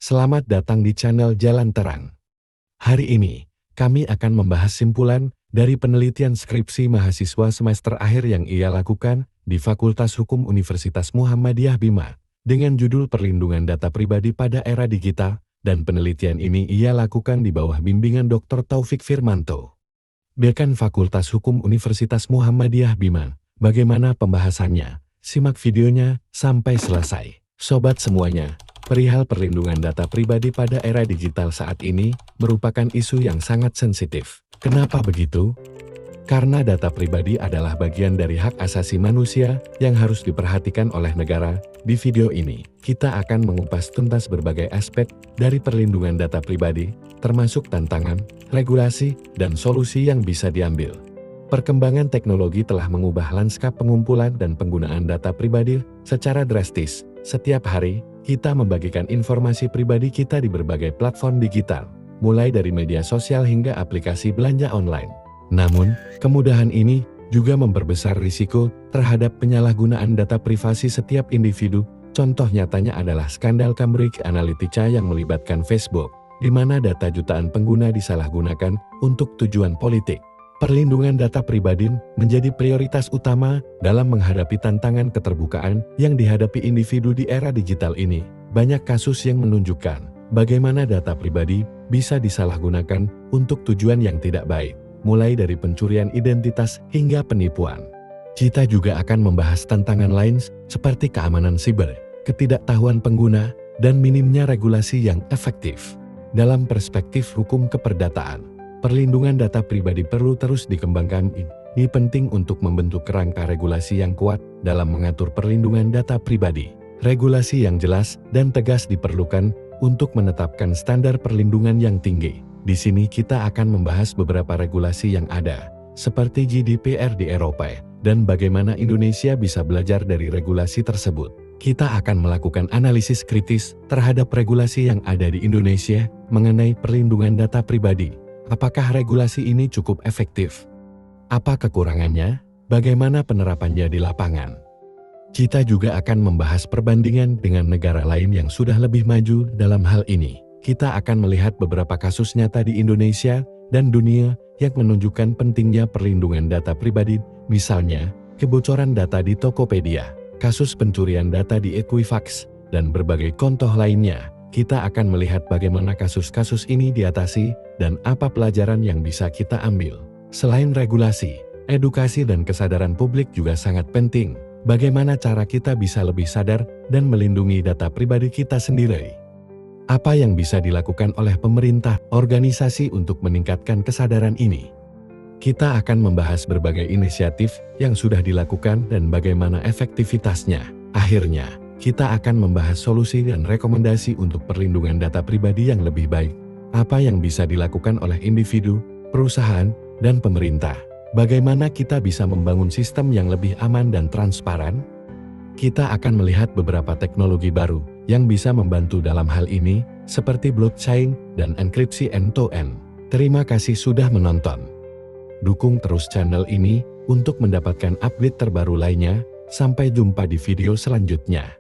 Selamat datang di channel Jalan Terang. Hari ini, kami akan membahas simpulan dari penelitian skripsi mahasiswa semester akhir yang ia lakukan di Fakultas Hukum Universitas Muhammadiyah Bima, dengan judul Perlindungan Data Pribadi pada Era Digital, dan penelitian ini ia lakukan di bawah bimbingan Dr. Taufik Firmanto, Dekan Fakultas Hukum Universitas Muhammadiyah Bima. Bagaimana pembahasannya? Simak videonya sampai selesai. Sobat semuanya, perihal perlindungan data pribadi pada era digital saat ini merupakan isu yang sangat sensitif. Kenapa begitu? Karena data pribadi adalah bagian dari hak asasi manusia yang harus diperhatikan oleh negara. Di video ini, kita akan mengupas tuntas berbagai aspek dari perlindungan data pribadi, termasuk tantangan, regulasi, dan solusi yang bisa diambil. Perkembangan teknologi telah mengubah lanskap pengumpulan dan penggunaan data pribadi secara drastis. Setiap hari, kita membagikan informasi pribadi kita di berbagai platform digital, mulai dari media sosial hingga aplikasi belanja online. Namun, kemudahan ini juga memperbesar risiko terhadap penyalahgunaan data privasi setiap individu. Contoh nyatanya adalah skandal Cambridge Analytica yang melibatkan Facebook, di mana data jutaan pengguna disalahgunakan untuk tujuan politik. Perlindungan data pribadi menjadi prioritas utama dalam menghadapi tantangan keterbukaan yang dihadapi individu di era digital ini. Banyak kasus yang menunjukkan bagaimana data pribadi bisa disalahgunakan untuk tujuan yang tidak baik, mulai dari pencurian identitas hingga penipuan. Kita juga akan membahas tantangan lain seperti keamanan siber, ketidaktahuan pengguna, dan minimnya regulasi yang efektif. Dalam perspektif hukum keperdataan, perlindungan data pribadi perlu terus dikembangkan. Ini penting untuk membentuk kerangka regulasi yang kuat dalam mengatur perlindungan data pribadi. Regulasi yang jelas dan tegas diperlukan untuk menetapkan standar perlindungan yang tinggi. Di sini kita akan membahas beberapa regulasi yang ada, seperti GDPR di Eropa, dan bagaimana Indonesia bisa belajar dari regulasi tersebut. Kita akan melakukan analisis kritis terhadap regulasi yang ada di Indonesia mengenai perlindungan data pribadi. Apakah regulasi ini cukup efektif? Apa kekurangannya? Bagaimana penerapannya di lapangan? Kita juga akan membahas perbandingan dengan negara lain yang sudah lebih maju dalam hal ini. Kita akan melihat beberapa kasus nyata di Indonesia dan dunia yang menunjukkan pentingnya perlindungan data pribadi, misalnya kebocoran data di Tokopedia, kasus pencurian data di Equifax, dan berbagai contoh lainnya. Kita akan melihat bagaimana kasus-kasus ini diatasi dan apa pelajaran yang bisa kita ambil. Selain regulasi, edukasi dan kesadaran publik juga sangat penting. Bagaimana cara kita bisa lebih sadar dan melindungi data pribadi kita sendiri? Apa yang bisa dilakukan oleh pemerintah, organisasi untuk meningkatkan kesadaran ini? Kita akan membahas berbagai inisiatif yang sudah dilakukan dan bagaimana efektivitasnya. Akhirnya, kita akan membahas solusi dan rekomendasi untuk perlindungan data pribadi yang lebih baik. Apa yang bisa dilakukan oleh individu, perusahaan, dan pemerintah. Bagaimana kita bisa membangun sistem yang lebih aman dan transparan? Kita akan melihat beberapa teknologi baru yang bisa membantu dalam hal ini, seperti blockchain dan enkripsi end-to-end. Terima kasih sudah menonton. Dukung terus channel ini untuk mendapatkan update terbaru lainnya. Sampai jumpa di video selanjutnya.